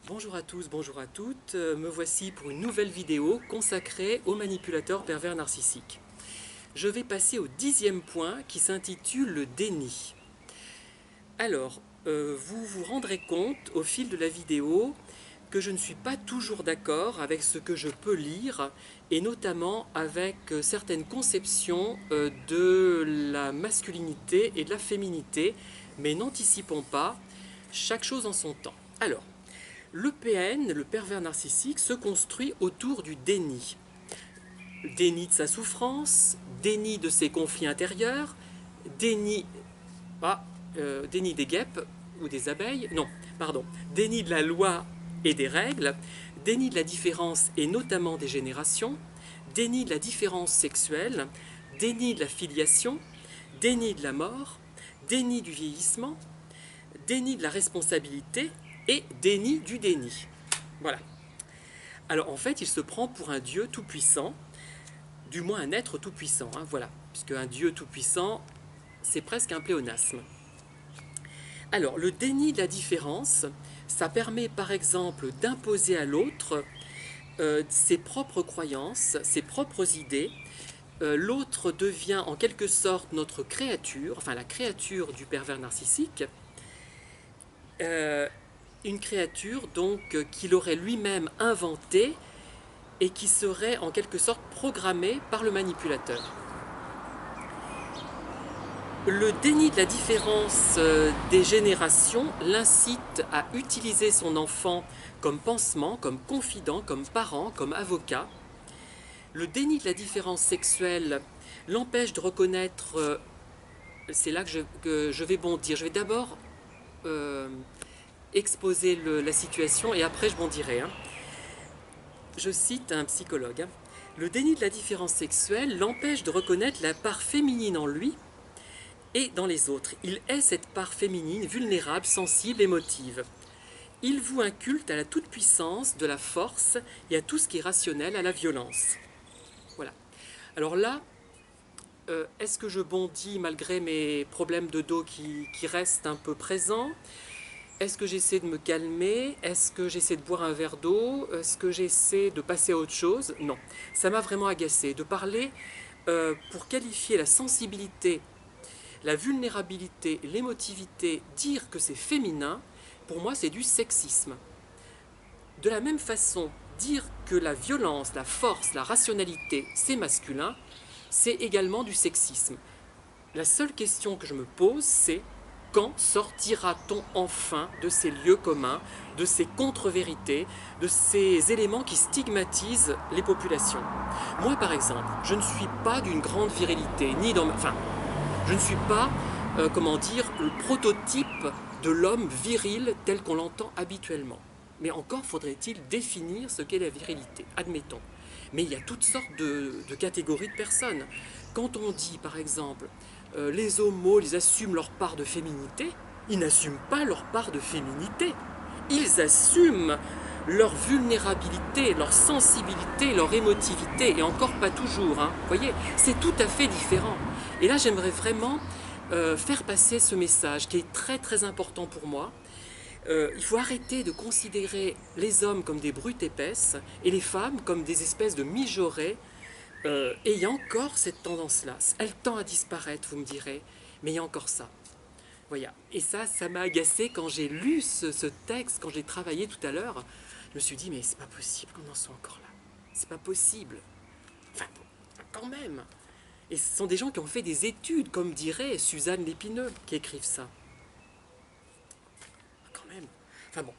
Bonjour à tous, bonjour à toutes. Me voici pour une nouvelle vidéo consacrée aux manipulateurs pervers narcissiques. Je vais passer au 10e point qui s'intitule le déni. Alors, vous vous rendrez compte au fil de la vidéo que je ne suis pas toujours d'accord avec ce que je peux lire et notamment avec certaines conceptions de la masculinité et de la féminité, mais n'anticipons pas, chaque chose en son temps. Alors, le PN, le pervers narcissique, se construit autour du déni. Déni de sa souffrance, déni de ses conflits intérieurs, déni, déni des guêpes ou des abeilles, non, pardon, déni de la loi et des règles, déni de la différence et notamment des générations, déni de la différence sexuelle, déni de la filiation, déni de la mort, déni du vieillissement, déni de la responsabilité et déni du déni. Voilà. Alors en fait, il se prend pour un Dieu tout-puissant, du moins un être tout-puissant, hein, voilà. Puisque un Dieu tout-puissant, c'est presque un pléonasme. Alors, le déni de la différence, ça permet par exemple d'imposer à l'autre ses propres croyances, ses propres idées. L'autre devient en quelque sorte notre créature, enfin la créature du pervers narcissique. Une créature donc qu'il aurait lui-même inventée et qui serait en quelque sorte programmée par le manipulateur. Le déni de la différence des générations l'incite à utiliser son enfant comme pansement, comme confident, comme parent, comme avocat. Le déni de la différence sexuelle l'empêche de reconnaître, c'est là que je vais bondir, je vais d'abord exposer la situation et après je bondirai. Hein. Je cite un psychologue. Hein. Le déni de la différence sexuelle l'empêche de reconnaître la part féminine en lui et dans les autres. Il est cette part féminine vulnérable, sensible, émotive. Il voue un culte à la toute-puissance, de la force et à tout ce qui est rationnel, à la violence. Voilà. Alors là, est-ce que je bondis malgré mes problèmes de dos qui restent un peu présents? Est-ce que j'essaie de me calmer? Est-ce que j'essaie de boire un verre d'eau? Est-ce que j'essaie de passer à autre chose? Non. Ça m'a vraiment agacé de parler pour qualifier la sensibilité, la vulnérabilité, l'émotivité, dire que c'est féminin, pour moi c'est du sexisme. De la même façon, dire que la violence, la force, la rationalité, c'est masculin, c'est également du sexisme. La seule question que je me pose, c'est quand sortira-t-on enfin de ces lieux communs, de ces contre-vérités, de ces éléments qui stigmatisent les populations? Moi, par exemple, je ne suis pas d'une grande virilité, ni dans... Enfin, je ne suis pas, comment dire, le prototype de l'homme viril tel qu'on l'entend habituellement. Mais encore faudrait-il définir ce qu'est la virilité, admettons. Mais il y a toutes sortes de catégories de personnes. Quand on dit, par exemple, les homos, ils assument leur part de féminité, ils n'assument pas leur part de féminité. Ils assument leur vulnérabilité, leur sensibilité, leur émotivité, et encore pas toujours. Hein. Vous voyez, c'est tout à fait différent. Et là, j'aimerais vraiment faire passer ce message qui est très très important pour moi. Il faut arrêter de considérer les hommes comme des brutes épaisses et les femmes comme des espèces de mijaurées. Et il y a encore cette tendance-là. Elle tend à disparaître, vous me direz, mais il y a encore ça. Voilà. Et ça m'a agacé quand j'ai lu ce texte, quand j'ai travaillé tout à l'heure. Je me suis dit, mais c'est pas possible qu'on en soit encore là. C'est pas possible. Enfin, quand même. Et ce sont des gens qui ont fait des études, comme dirait Suzanne Lépineux, qui écrivent ça. Quand même. Enfin bon.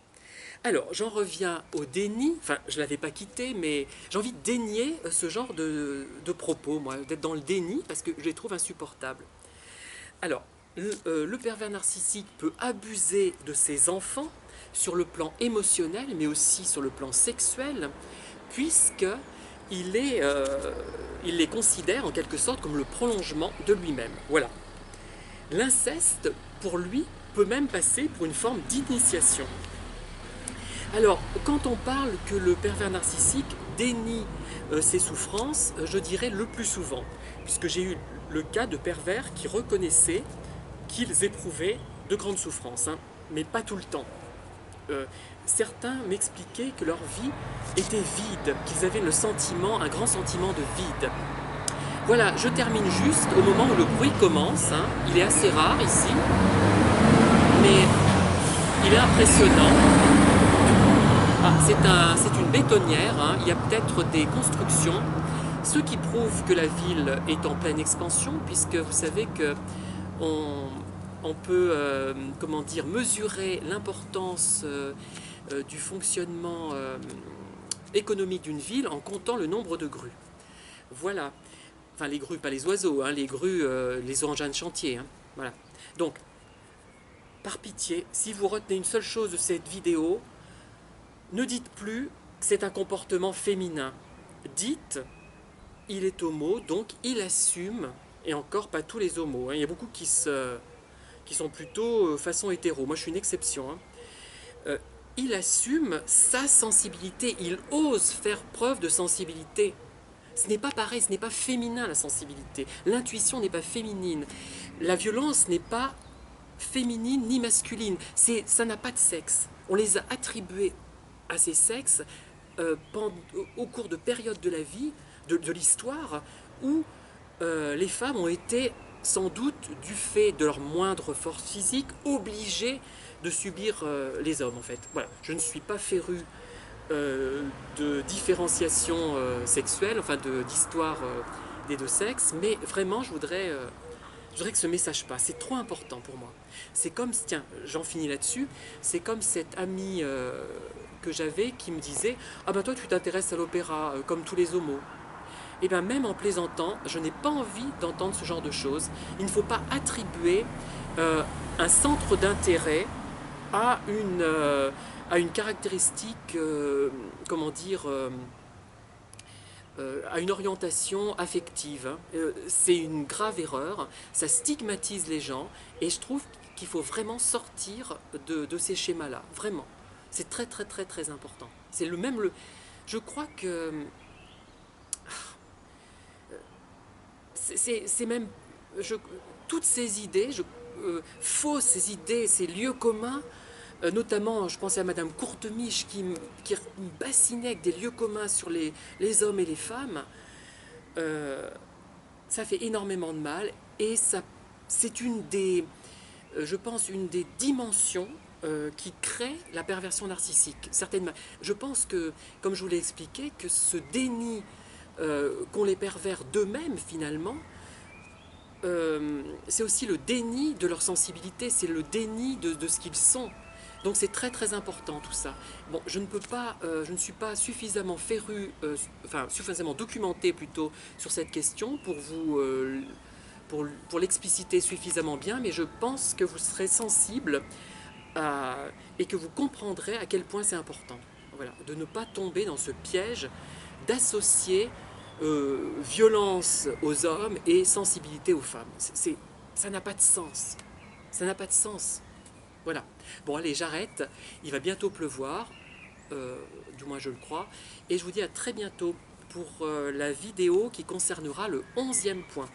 Alors, j'en reviens au déni. Enfin, je ne l'avais pas quitté, mais j'ai envie de dénier ce genre de propos, moi, d'être dans le déni, parce que je les trouve insupportables. Alors, le pervers narcissique peut abuser de ses enfants sur le plan émotionnel, mais aussi sur le plan sexuel, puisqu'il les considère en quelque sorte comme le prolongement de lui-même. Voilà. L'inceste, pour lui, peut même passer pour une forme d'initiation. Alors, quand on parle que le pervers narcissique dénie ses souffrances, je dirais le plus souvent, puisque j'ai eu le cas de pervers qui reconnaissaient qu'ils éprouvaient de grandes souffrances, hein, mais pas tout le temps. certains m'expliquaient que leur vie était vide, qu'ils avaient le sentiment, un grand sentiment de vide. Voilà, je termine juste au moment où le bruit commence, hein. Il est assez rare ici, mais il est impressionnant. Ah, c'est une bétonnière, hein. Il y a peut-être des constructions, ce qui prouve que la ville est en pleine expansion, puisque vous savez que on peut comment dire, mesurer l'importance du fonctionnement économique d'une ville en comptant le nombre de grues. Voilà. Enfin, les grues, pas les oiseaux, hein, les grues, les engins de chantier. Hein. Voilà. Donc, par pitié, si vous retenez une seule chose de cette vidéo, ne dites plus que c'est un comportement féminin. Dites, il est homo, donc il assume, et encore pas tous les homos. Hein. Il y a beaucoup qui sont plutôt façon hétéro. Moi, je suis une exception. Hein. Il assume sa sensibilité, il ose faire preuve de sensibilité. Ce n'est pas pareil, ce n'est pas féminin la sensibilité. L'intuition n'est pas féminine. La violence n'est pas féminine ni masculine. Ça n'a pas de sexe. On les a attribués à ces sexes au cours de périodes de la vie, de l'histoire, où les femmes ont été, sans doute, du fait de leur moindre force physique, obligées de subir les hommes, en fait. Voilà. Je ne suis pas féru de différenciation sexuelle, enfin d'histoire des deux sexes, mais vraiment je voudrais que ce message passe, c'est trop important pour moi. C'est comme, tiens, j'en finis là-dessus, c'est comme cette amie que j'avais qui me disait « Ah ben toi tu t'intéresses à l'opéra comme tous les homos ». Et bien même en plaisantant, je n'ai pas envie d'entendre ce genre de choses. Il ne faut pas attribuer un centre d'intérêt à une caractéristique, comment dire, à une orientation affective. Hein. C'est une grave erreur, ça stigmatise les gens, et je trouve qu'il faut vraiment sortir de ces schémas-là, vraiment. C'est très très très très important. C'est le même... Je crois que... C'est même... toutes ces idées, fausses ces idées, ces lieux communs, notamment, je pensais à Madame Courtemiche qui me bassinait avec des lieux communs sur les hommes et les femmes. Ça fait énormément de mal et c'est une des, je pense, une des dimensions qui crée la perversion narcissique. Certainement. Je pense que, comme je vous l'ai expliqué, que ce déni qu'ont les pervers d'eux-mêmes finalement, c'est aussi le déni de leur sensibilité, c'est le déni de ce qu'ils sont. Donc c'est très très important tout ça. Bon, je ne suis pas suffisamment féru, enfin suffisamment documenté plutôt sur cette question pour vous, pour l'expliciter suffisamment bien, mais je pense que vous serez sensible et que vous comprendrez à quel point c'est important. Voilà, de ne pas tomber dans ce piège d'associer violence aux hommes et sensibilité aux femmes. Ça n'a pas de sens. Ça n'a pas de sens. Voilà. Bon, allez, j'arrête. Il va bientôt pleuvoir, du moins je le crois. Et je vous dis à très bientôt pour la vidéo qui concernera le 11e point.